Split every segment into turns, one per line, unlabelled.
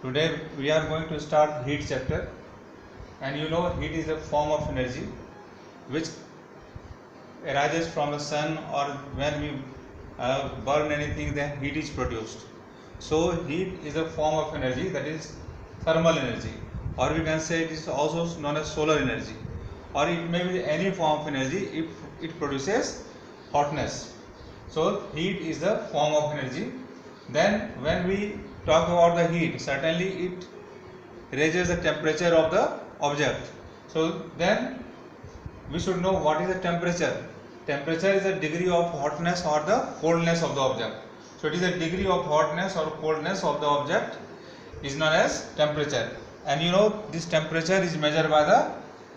Today we are going to start heat chapter, and you know heat is a form of energy which arises from the sun, or when we burn anything, then heat is produced. So heat is a form of energy, that is thermal energy, or we can say it is also known as solar energy, or it may be any form of energy if it produces hotness. So heat is the form of energy. Then when we talk about the heat, certainly it raises the temperature of the object. So then we should know what is the temperature. Temperature is the degree of hotness or the coldness of the object. So it is a degree of hotness or coldness of the object is known as temperature. And you know this temperature is measured by the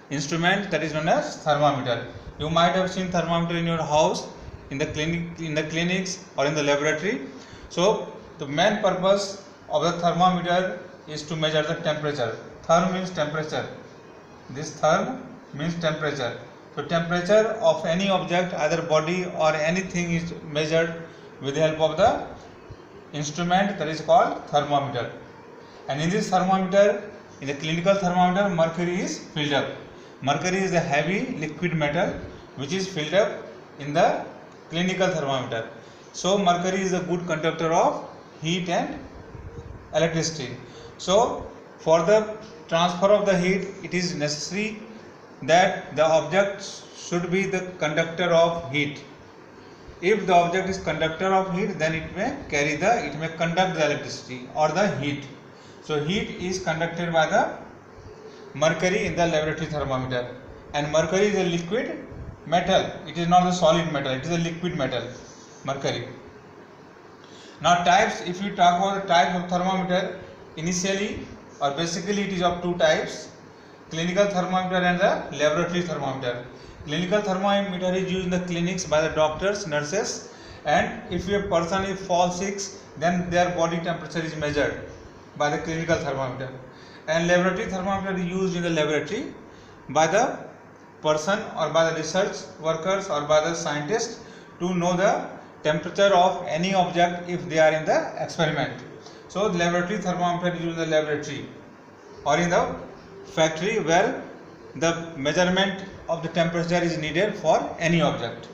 instrument that is known as thermometer. You might have seen thermometer in your house, in the clinics or in the laboratory. So the main purpose of the thermometer is to measure the temperature. Therm means temperature. This therm means temperature. So temperature of any object, either body or anything, is measured with the help of the instrument that is called thermometer. And in this thermometer, in the clinical thermometer, mercury is filled up. Mercury is a heavy liquid metal which is filled up in the clinical thermometer. So mercury is a good conductor of heat and electricity. So for the transfer of the heat, it is necessary that the object should be the conductor of heat. If the object is conductor of heat, then it may conduct the electricity or the heat. So heat is conducted by the mercury in the laboratory thermometer, and mercury is a liquid metal. It is not a solid metal, it is a liquid metal, mercury. Now types, if you talk about the types of thermometer, initially or basically it is of two types: clinical thermometer and the laboratory thermometer. Clinical thermometer is used in the clinics by the doctors, nurses, and if a person falls sick, then their body temperature is measured by the clinical thermometer. And laboratory thermometer is used in the laboratory by the person or by the research workers or by the scientists to know the temperature of any object if they are in the experiment. So the laboratory thermometer is used in the laboratory or in the factory where the measurement of the temperature is needed for any object.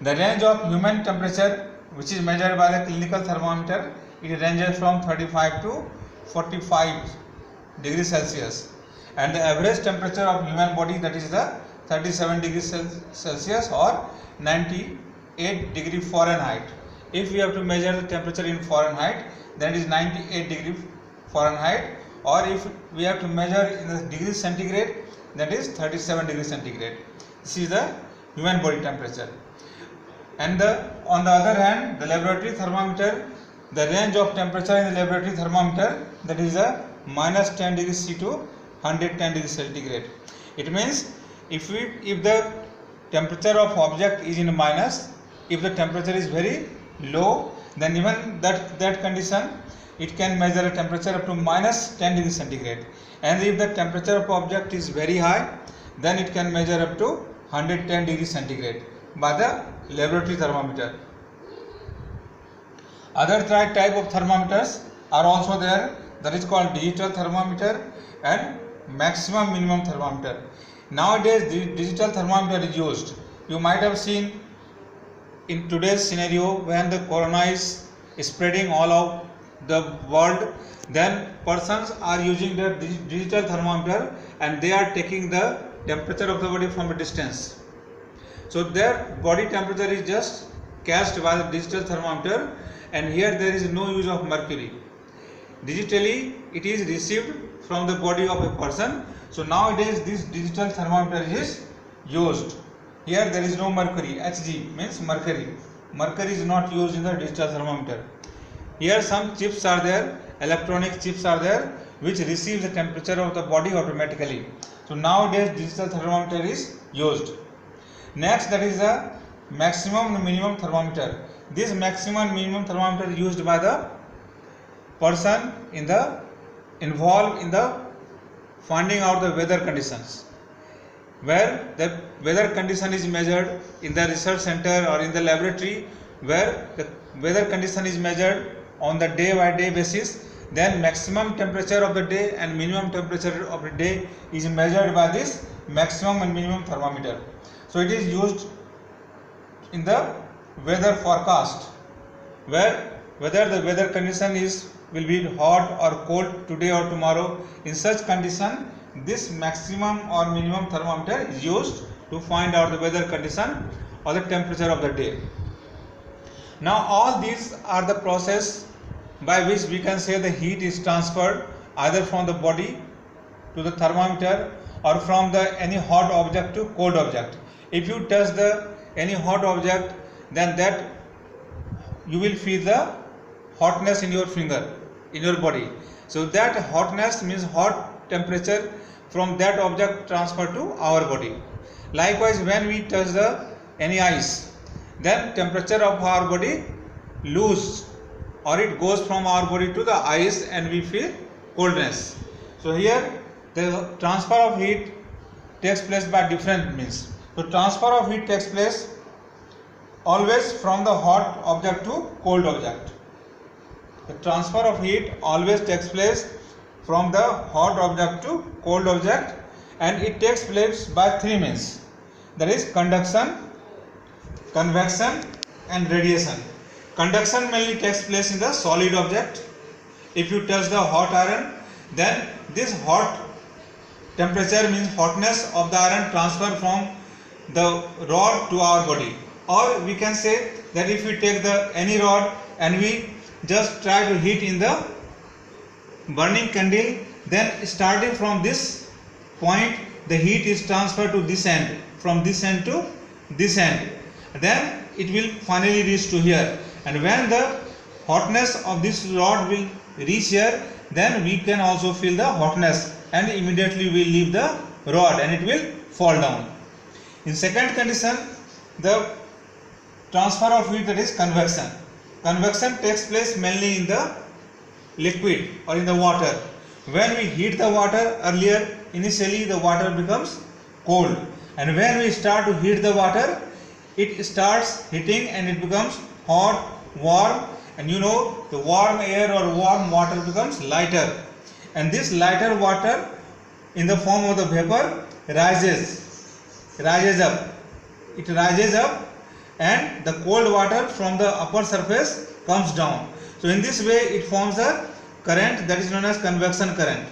The range of human temperature, which is measured by the clinical thermometer, it ranges from 35 to 45 degrees Celsius, and the average temperature of human body, that is the 37 degrees Celsius or 98 degree Fahrenheit. If we have to measure the temperature in Fahrenheit, then it is 98 degree Fahrenheit, or if we have to measure in the degrees centigrade, that is 37 degrees centigrade. This is the human body temperature. And on the other hand, the laboratory thermometer, the range of temperature in the laboratory thermometer, that is a minus 10 degrees C to 110 degrees centigrade. It means if the temperature of object is in minus, if the temperature is very low, then even that condition, it can measure a temperature up to minus 10 degrees centigrade. And if the temperature of object is very high, then it can measure up to 110 degrees centigrade by the laboratory thermometer. Other type of thermometers are also there, that is called digital thermometer and maximum minimum thermometer. Nowadays the digital thermometer is used. You might have seen in today's scenario, when the corona is spreading all over the world, then persons are using the digital thermometer and they are taking the temperature of the body from a distance. So their body temperature is just cast by the digital thermometer, and here there is no use of mercury. Digitally it is received from the body of a person. So nowadays this digital thermometer is used. Here there is no mercury. Hg means mercury. Mercury is not used in the digital thermometer. Here some chips are there, electronic chips are there, which receive the temperature of the body automatically. So nowadays digital thermometer is used. Next, that is the maximum and minimum thermometer. This maximum and minimum thermometer is used by the person involved in the finding out the weather conditions, where the weather condition is measured in the research center or in the laboratory, where the weather condition is measured on the day by day basis. then maximum temperature of the day and minimum temperature of the day is measured by this maximum and minimum thermometer. So it is used in the weather forecast, where whether the weather condition will be hot or cold today or tomorrow. In such condition, this maximum or minimum thermometer is used to find out the weather condition or the temperature of the day. Now all these are the process by which we can say the heat is transferred either from the body to the thermometer or from the any hot object to cold object. If you touch any hot object, then that you will feel the hotness in your finger, in your body. So that hotness means hot temperature from that object transferred to our body. Likewise, when we touch any ice, then temperature of our body lose, or it goes from our body to the ice and we feel coldness. So here the transfer of heat takes place by different means. So transfer of heat takes place always from the hot object to cold object. The transfer of heat always takes place from the hot object to cold object, and it takes place by three means, that is conduction, convection and radiation. Conduction mainly takes place in the solid object. If you touch the hot iron, then this hot temperature means hotness of the iron transfer from the rod to our body. Or we can say that if we take any rod and we just try to heat in the burning candle, then starting from this point the heat is transferred to this end, from this end to this end, then it will finally reach to here. And when the hotness of this rod will reach here, then we can also feel the hotness, and immediately we leave the rod and it will fall down. In second condition, the transfer of heat, that is convection. Convection takes place mainly in the liquid or in the water. When we heat the water earlier, initially the water becomes cold, and when we start to heat the water, it starts heating and it becomes hot, warm, and you know the warm air or warm water becomes lighter, and this lighter water in the form of the vapor rises up. It rises up, and the cold water from the upper surface comes down. So in this way it forms a current that is known as convection current.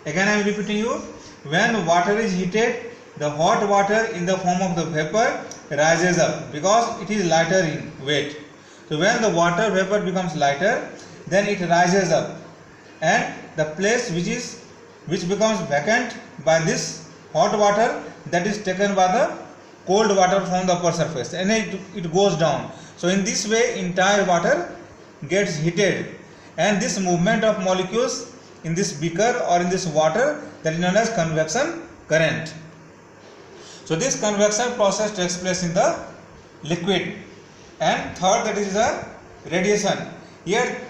Again I am repeating you, when water is heated, the hot water in the form of the vapor rises up because it is lighter in weight. So when the water vapor becomes lighter, then it rises up, and the place which becomes vacant by this hot water, that is taken by the cold water from the upper surface, and it goes down. So in this way entire water gets heated, and this movement of molecules in this beaker or in this water, that is known as convection current. So this convection process takes place in the liquid. And third, that is the radiation. Here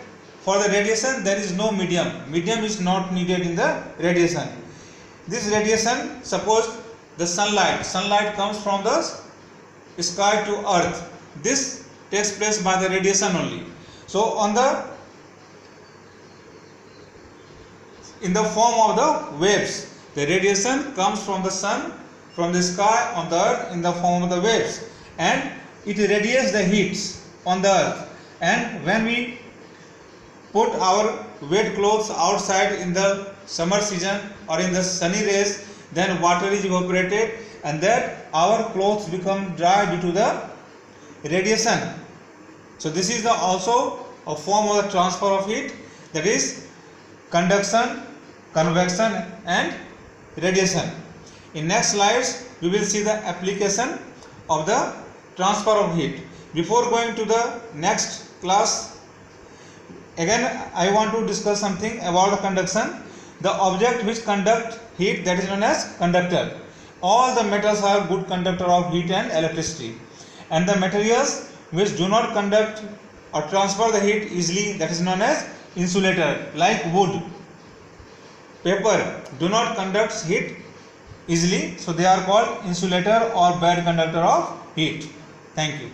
for the radiation there is no medium. Medium is not needed in the radiation. This radiation, suppose the sunlight comes from the sky to earth. This takes place by the radiation only. So in the form of the waves, the radiation comes from the sun, from the sky on the earth in the form of the waves, and it radiates the heats on the earth. And when we put our wet clothes outside in the summer season or in the sunny rays, then water is evaporated, and that our clothes become dry due to the radiation. So this is also a form of the transfer of heat, that is conduction, convection and radiation. In next slides we will see the application of the transfer of heat. Before going to the next class, again I want to discuss something about the conduction. The object which conduct heat, that is known as conductor. All the metals are good conductor of heat and electricity, and the materials which do not conduct or transfer the heat easily, that is known as insulator, like wood, paper, do not conduct heat easily, so they are called insulator or bad conductor of heat. Thank you.